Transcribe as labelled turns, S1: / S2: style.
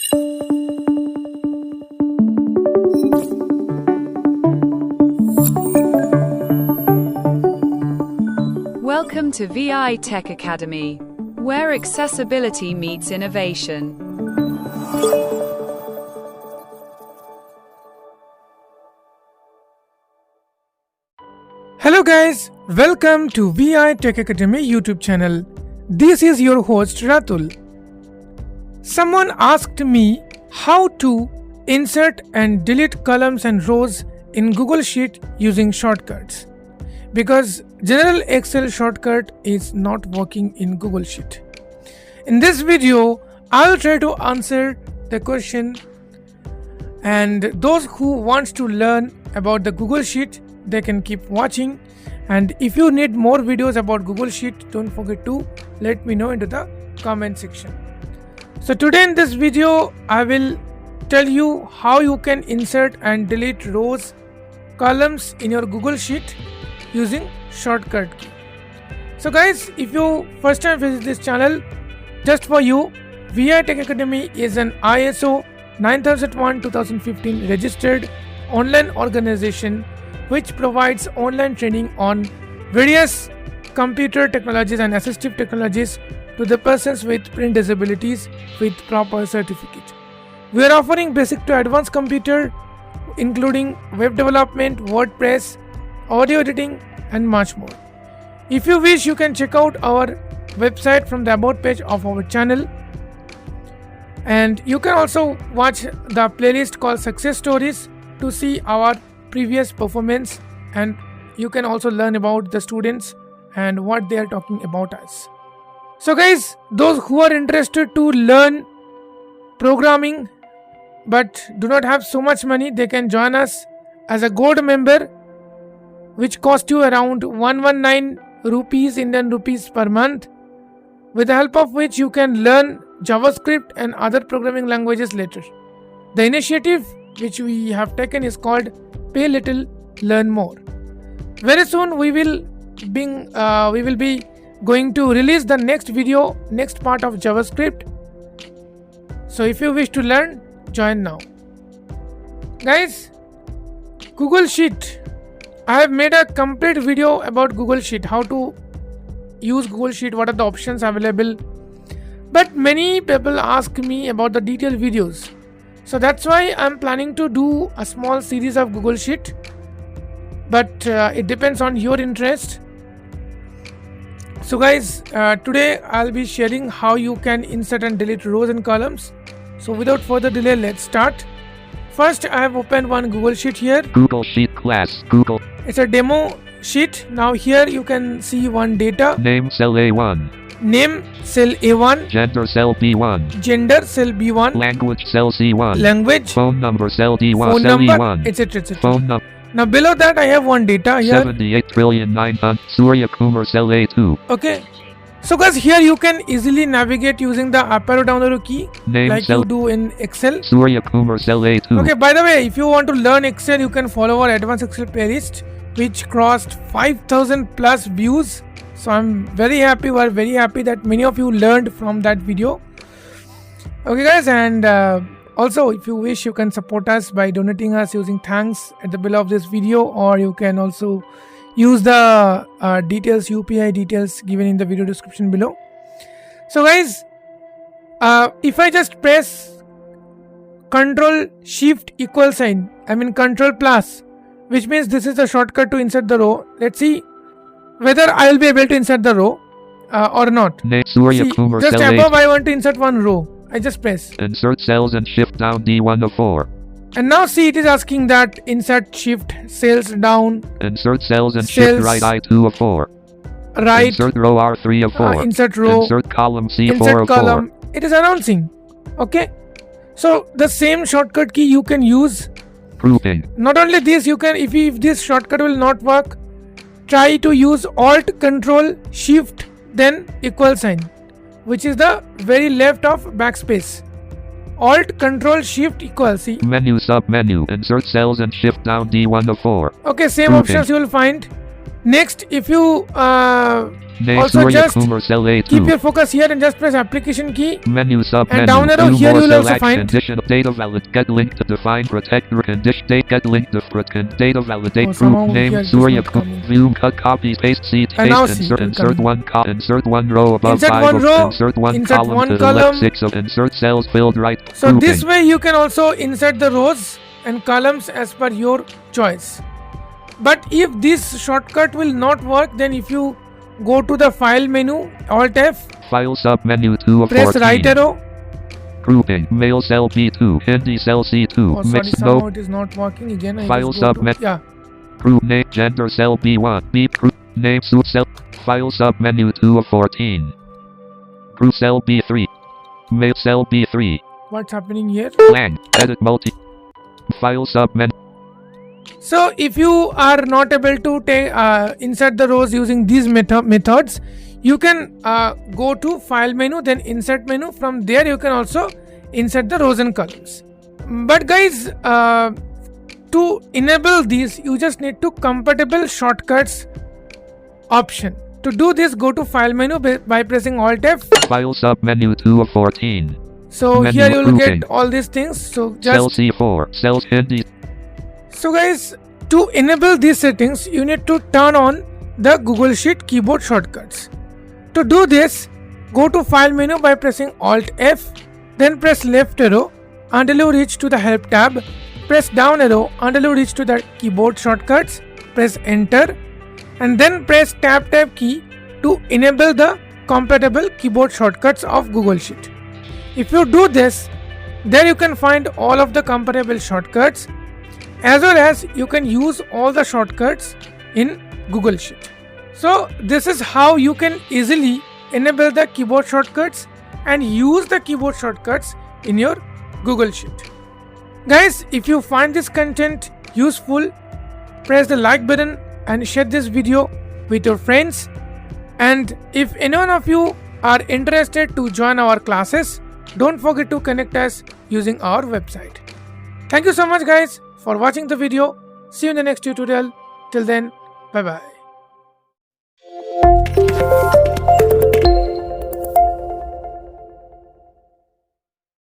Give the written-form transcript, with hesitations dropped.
S1: Welcome to V.I Tech Academy, where accessibility meets innovation.
S2: Hello guys, welcome to V.I Tech Academy YouTube channel. This is your host Ratul. Someone asked me how to insert and delete columns and rows in Google Sheet using shortcuts, because general Excel shortcut is not working in Google Sheet. In this video, I will try to answer the question, and those who want to learn about the Google Sheet, they can keep watching. And if you need more videos about Google Sheet, don't forget to let me know into the comment section. So today in this video, I will tell you how you can insert and delete rows, columns in your Google Sheet using shortcut key. So guys, if you first time visit this channel, just for you, V.I Tech Academy is an ISO 9001-2015 registered online organization which provides online training on various computer technologies and assistive technologies to the persons with print disabilities with proper certificate. We are offering basic to advanced computer, including web development, WordPress, audio editing, and much more. If you wish, you can check out our website from the about page of our channel, and you can also watch the playlist called Success Stories to see our previous performance, and you can also learn about the students and what they are talking about us. So guys, those who are interested to learn programming but do not have so much money, they can join us as a gold member, which cost you around 119 rupees, Indian rupees per month, with the help of which you can learn JavaScript and other programming languages later. The initiative which we have taken is called Pay Little, Learn More. Very soon we will be going to release the next video, next part of JavaScript. So if you wish to learn, join now. Guys, Google Sheet. I have made a complete video about Google Sheet, how to use Google Sheet, what are the options available. But many people ask me about the detailed videos. So that's why I'm planning to do a small series of Google Sheet. But it depends on your interest. So guys, today I'll be sharing how you can insert and delete rows and columns. So without further delay, let's start. First, I have opened one Google Sheet here.
S3: Google Sheet class, Google.
S2: It's a demo sheet. Now here you can see one data.
S3: Name cell A1.
S2: Name cell A1.
S3: Gender cell B1.
S2: Gender cell B1.
S3: Language cell C1.
S2: Language.
S3: Phone number cell D1.
S2: Phone
S3: cell
S2: number,
S3: E1.
S2: etc. etc.
S3: Phone number.
S2: Now below that I have one data here.
S3: 78,900,000. Surya Kumar cell A2.
S2: Okay. So guys, here you can easily navigate using the up arrow down arrow key,
S3: Name
S2: like
S3: cell.
S2: you do in Excel.
S3: Surya Kumar cell A2.
S2: Okay, by the way, if you want to learn Excel, you can follow our advanced Excel playlist, which crossed 5,000 plus views. So I'm very happy, we're very happy that many of you learned from that video. Okay guys, and also if you wish, you can support us by donating us using thanks at the below of this video, or you can also use the details, UPI details given in the video description below. So guys, if I just press Control Shift equal sign, Control plus, which means this is the shortcut to insert the row. Let's see whether I will be able to insert the row or not. See, just above I want to insert one row. I just press.
S3: Insert cells and shift down D1 of 4.
S2: And now see, it is asking that insert shift cells down.
S3: Insert cells and shift right I2 of 4.
S2: Right.
S3: Insert row R3 of 4.
S2: Insert row.
S3: Insert column C4
S2: insert
S3: of
S2: column.
S3: 4.
S2: It is announcing. Okay. So the same shortcut key you can use.
S3: Proving.
S2: Not only this, you can, if this shortcut will not work, try to use Alt Control Shift then equal sign, which is the very left of backspace. Alt Control Shift equal, see.
S3: Menu sub menu. Insert cells and shift down D1 of 4.
S2: Okay, same
S3: Proving.
S2: options you will find. Next, if you
S3: Name
S2: also
S3: Surya
S2: just
S3: Kumar cell
S2: keep
S3: A2.
S2: your focus here and just press application key.
S3: Menu sub
S2: And
S3: menu.
S2: down arrow
S3: View
S2: here
S3: more
S2: you will also
S3: select
S2: find-
S3: condition data valid get link to define protect condition date get link to data validate
S2: somehow
S3: group
S2: here
S3: name
S2: it is
S3: Surya
S2: not coming.
S3: view cut copy paste seat
S2: And now
S3: paste
S2: see,
S3: insert
S2: it will
S3: insert
S2: come.
S3: one insert one row above
S2: Insert
S3: 5
S2: one
S3: of
S2: row,
S3: insert one
S2: insert
S3: column
S2: one
S3: to the
S2: column.
S3: left 6 of insert cells filled right
S2: So
S3: grouping.
S2: this way you can also insert the rows and columns as per your choice. But if this shortcut will not work, then if you go to the file menu, Alt F,
S3: File sub menu 2 of
S2: press
S3: 14.
S2: right arrow.
S3: Grouping mail cell B2 Hindi cell C2
S2: Oh sorry,
S3: mix
S2: somehow
S3: no
S2: it is not working again. I
S3: File
S2: just go to-
S3: submit.
S2: Yeah.
S3: group name gender cell B1 B group name suit cell file sub menu 2 of 14 group cell B3 mail cell B3
S2: What's happening here?
S3: lang edit multi file sub menu.
S2: So if you are not able to insert the rows using these methods, you can go to file menu, then insert menu. From there you can also insert the rows and columns. But guys, to enable these, you just need to compatible shortcuts option. To do this, go to file menu by pressing Alt F.
S3: File sub menu 2 of 14
S2: So
S3: Menu
S2: here you will
S3: grouping.
S2: get all these things. So
S3: cell
S2: just
S3: C4 cells Hindi.
S2: So guys, to enable these settings, you need to turn on the Google Sheet keyboard shortcuts. To do this, go to file menu by pressing Alt F, then press left arrow until you reach to the help tab, press down arrow until you reach to the keyboard shortcuts, press enter, and then press tab key to enable the compatible keyboard shortcuts of Google Sheet. If you do this, there you can find all of the compatible shortcuts, as well as you can use all the shortcuts in Google Sheet. So this is how you can easily enable the keyboard shortcuts and use the keyboard shortcuts in your Google Sheet. Guys, if you find this content useful, press the like button and share this video with your friends. And if any one of you are interested to join our classes, don't forget to connect us using our website. Thank you so much guys for watching the video. See you in the next tutorial. Till then, bye bye.